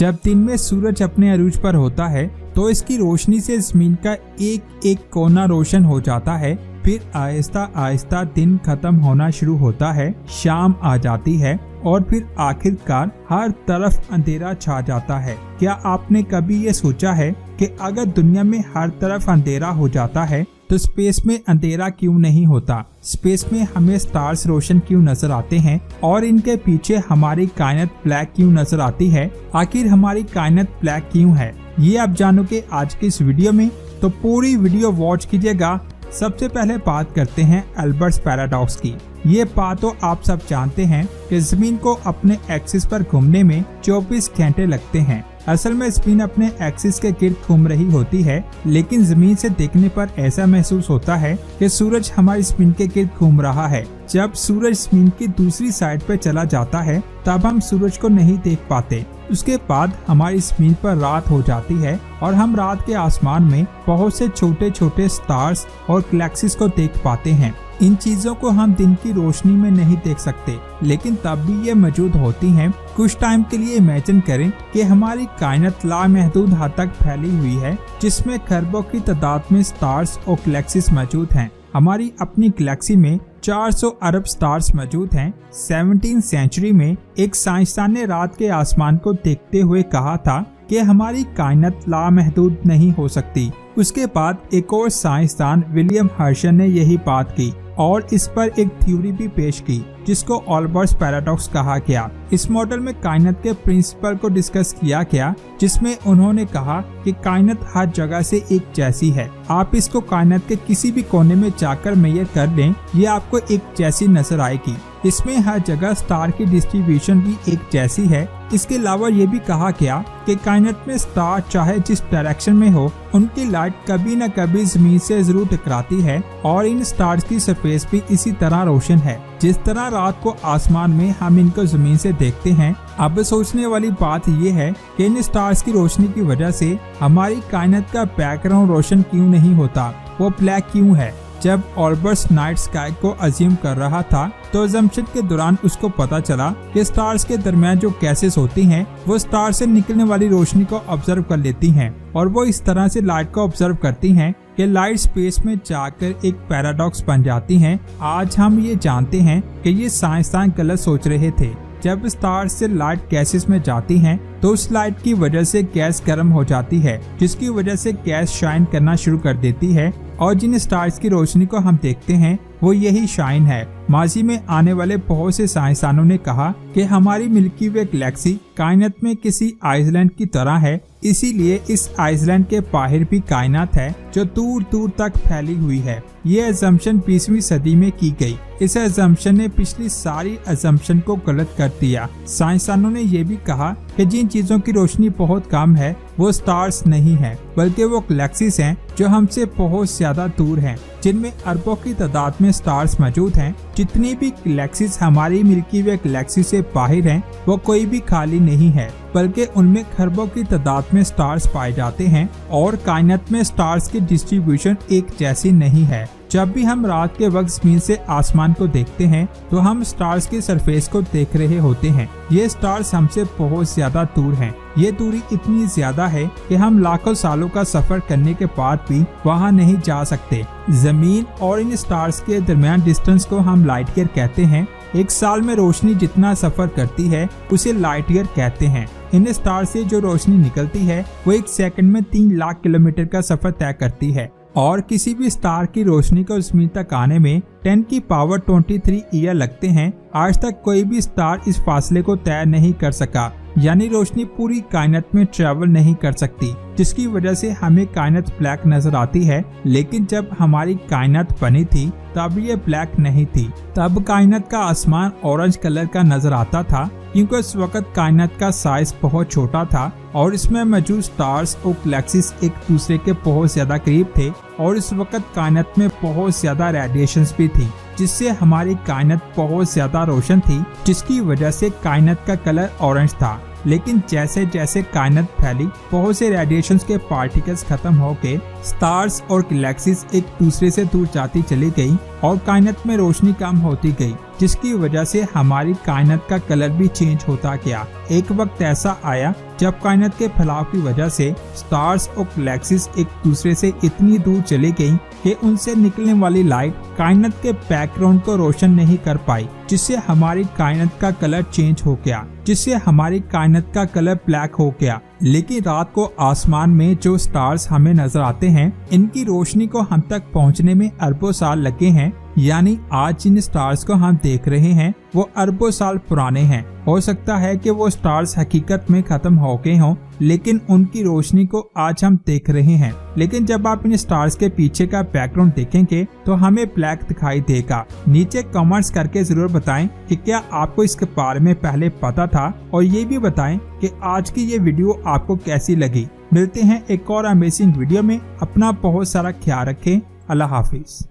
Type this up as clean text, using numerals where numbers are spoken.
जब दिन में सूरज अपने अरूज पर होता है तो इसकी रोशनी से जमीन का एक एक कोना रोशन हो जाता है। फिर आहिस्ता आहिस्ता दिन खत्म होना शुरू होता है, शाम आ जाती है और फिर आखिरकार हर तरफ अंधेरा छा जाता है। क्या आपने कभी ये सोचा है कि अगर दुनिया में हर तरफ अंधेरा हो जाता है तो स्पेस में अंधेरा क्यों नहीं होता? स्पेस में हमें स्टार्स रोशन क्यों नजर आते हैं और इनके पीछे हमारी कायनात ब्लैक क्यों नजर आती है? आखिर हमारी कायनात ब्लैक क्यों है, ये आप जानोगे आज की इस वीडियो में, तो पूरी वीडियो वॉच कीजिएगा। सबसे पहले बात करते हैं अल्बर्ट्स पैराडॉक्स की। ये बात तो आप सब जानते हैं कि जमीन को अपने एक्सिस पर घूमने में 24 घंटे लगते हैं। असल में जमीन अपने एक्सिस के गिर्द घूम रही होती है, लेकिन जमीन से देखने पर ऐसा महसूस होता है कि सूरज हमारी जमीन के गिर्द घूम रहा है। जब सूरज जमीन की दूसरी साइड पर चला जाता है तब हम सूरज को नहीं देख पाते। उसके बाद हमारी जमीन पर रात हो जाती है और हम रात के आसमान में बहुत से छोटे छोटे स्टार्स और गैलेक्सीज को देख पाते हैं। इन चीजों को हम दिन की रोशनी में नहीं देख सकते, लेकिन तब भी ये मौजूद होती हैं। कुछ टाइम के लिए इमेजिन करें कि हमारी कायनात लामहदूद हद तक फैली हुई है, जिसमें खरबों की तादाद में स्टार्स और गैलेक्सीज मौजूद हैं। हमारी अपनी गैलेक्सी में 400 अरब स्टार्स मौजूद हैं। 17वीं सेंचुरी में एक साइंसदान ने रात के आसमान को देखते हुए कहा था कि हमारी कायनात लामहदूद नहीं हो सकती। उसके बाद एक और साइंसदान विलियम हर्शल ने यही बात की और इस पर एक थ्योरी भी पेश की, जिसको अल्बर्ट्स पैराडॉक्स कहा गया। इस मॉडल में कायनात के प्रिंसिपल को डिस्कस किया गया, जिसमें उन्होंने कहा कि कायनात हर जगह से एक जैसी है। आप इसको कायनात के किसी भी कोने में जाकर मेजर कर लें, ये आपको एक जैसी नजर आएगी। इसमें हर जगह स्टार की डिस्ट्रीब्यूशन भी एक जैसी है। इसके अलावा ये भी कहा गया कि कायनात में स्टार चाहे जिस डायरेक्शन में हो, उनकी लाइट कभी न कभी जमीन से जरूर टकराती है और इन स्टार्स की सरफेस भी इसी तरह रोशन है जिस तरह रात को आसमान में हम इनको जमीन से देखते हैं। अब सोचने वाली बात यह है कि इन स्टार्स की रोशनी की वजह से हमारी कायनात का बैकग्राउंड रोशन क्यों नहीं होता, वो ब्लैक क्यों है? जब अल्बर्ट्स नाइट स्काई को अज्यूम कर रहा था तो अजम्पशन के दौरान उसको पता चला कि स्टार्स के दरमियान जो गैसेस होती हैं वो स्टार से निकलने वाली रोशनी को ऑब्जर्व कर लेती हैं और वो इस तरह से लाइट को ऑब्जर्व करती हैं कि लाइट स्पेस में जाकर एक पैराडॉक्स बन जाती हैं। आज हम ये जानते हैं कि ये साइंसदान गलत सोच रहे थे। जब स्टार से लाइट गैसेस में जाती हैं तो उस लाइट की वजह से गैस गर्म हो जाती है, जिसकी वजह से गैस शाइन करना शुरू कर देती है और जिन स्टार्स की रोशनी को हम देखते हैं वो यही शाइन है। माजी में आने वाले बहुत से साइंसदानों ने कहा कि हमारी मिल्की वे गैलेक्सी कायनात में किसी आइसलैंड की तरह है, इसीलिए इस आइसलैंड के बाहर भी कायनात है जो दूर दूर तक फैली हुई है। ये अजम्पशन 20वीं सदी में की गई। इस अजम्पशन ने पिछली सारी अजम्पशन को गलत कर दिया। साइंसदानों ने यह भी कहा कि जिन चीजों की रोशनी बहुत कम है वो स्टार्स नहीं है, बल्कि वो गैलेक्सीज हैं जो हमसे बहुत ज्यादा दूर हैं, जिनमें अरबों की तादाद में स्टार्स मौजूद हैं। जितनी भी गैलेक्सीज हमारी मिल्की वे गैलेक्सी से बाहर हैं, वो कोई भी खाली नहीं है, बल्कि उनमें खरबों की तादाद में स्टार्स पाए जाते हैं और कायनात में स्टार्स की डिस्ट्रीब्यूशन एक जैसी नहीं है। जब भी हम रात के वक्त जमीन से आसमान को देखते हैं तो हम स्टार्स की सरफेस को देख रहे होते हैं। ये स्टार्स हमसे बहुत ज्यादा दूर हैं। ये दूरी इतनी ज्यादा है कि हम लाखों सालों का सफर करने के बाद भी वहाँ नहीं जा सकते। जमीन और इन स्टार्स के दरमियान डिस्टेंस को हम लाइट ईयर कहते हैं। एक साल में रोशनी जितना सफर करती है उसे लाइट ईयर कहते हैं। इन स्टार से जो रोशनी निकलती है वो एक सेकंड में 3 लाख किलोमीटर का सफर तय करती है और किसी भी स्टार की रोशनी को जमीन तक आने में 10 की पावर 23 ईयर लगते हैं। आज तक कोई भी स्टार इस फासले को तय नहीं कर सका, यानी रोशनी पूरी कायनात में ट्रेवल नहीं कर सकती, जिसकी वजह से हमें कायनात ब्लैक नजर आती है। लेकिन जब हमारी कायनात बनी थी तब ये ब्लैक नहीं थी। तब कायनात का आसमान ऑरेंज कलर का नजर आता था, क्योंकि उस वक्त कायनात का साइज बहुत छोटा था और इसमें मौजूद स्टार्स और गैलेक्सीज एक दूसरे के बहुत ज्यादा करीब थे और इस वक्त कायनात में बहुत ज्यादा रेडिएशंस भी थी, जिससे हमारी कायनात बहुत ज्यादा रोशन थी, जिसकी वजह से कायनात का कलर ऑरेंज था। लेकिन जैसे जैसे कायनात फैली, बहुत से रेडिएशंस के पार्टिकल्स खत्म होके स्टार्स और गैलेक्सीज एक दूसरे से दूर जाती चली गई और कायनात में रोशनी कम होती गई, जिसकी वजह से हमारी कायनात का कलर भी चेंज होता गया। एक वक्त ऐसा आया जब कायनात के फैलाव की वजह से स्टार्स और गैलेक्सीज एक दूसरे से इतनी दूर चली गयी कि उनसे निकलने वाली लाइट कायनात के बैकग्राउंड को रोशन नहीं कर पाई, जिससे हमारी कायनात का कलर चेंज हो गया, जिससे हमारी कायनात का कलर ब्लैक हो गया। लेकिन रात को आसमान में जो स्टार्स हमें नजर आते हैं, इनकी रोशनी को हम तक पहुंचने में अरबों साल लगे हैं। यानी आज जिन स्टार्स को हम देख रहे हैं वो अरबों साल पुराने हैं। हो सकता है कि वो स्टार्स हकीकत में खत्म हो गए हों, लेकिन उनकी रोशनी को आज हम देख रहे हैं। लेकिन जब आप इन स्टार्स के पीछे का बैकग्राउंड देखेंगे तो हमें ब्लैक दिखाई देगा। नीचे कमेंट्स करके जरूर बताएं कि क्या आपको इसके बारे में पहले पता था, और ये भी बताएं कि आज की ये वीडियो आपको कैसी लगी। मिलते हैं एक और अमेजिंग वीडियो में। अपना बहुत सारा ख्याल रखें। अल्लाह हाफिज।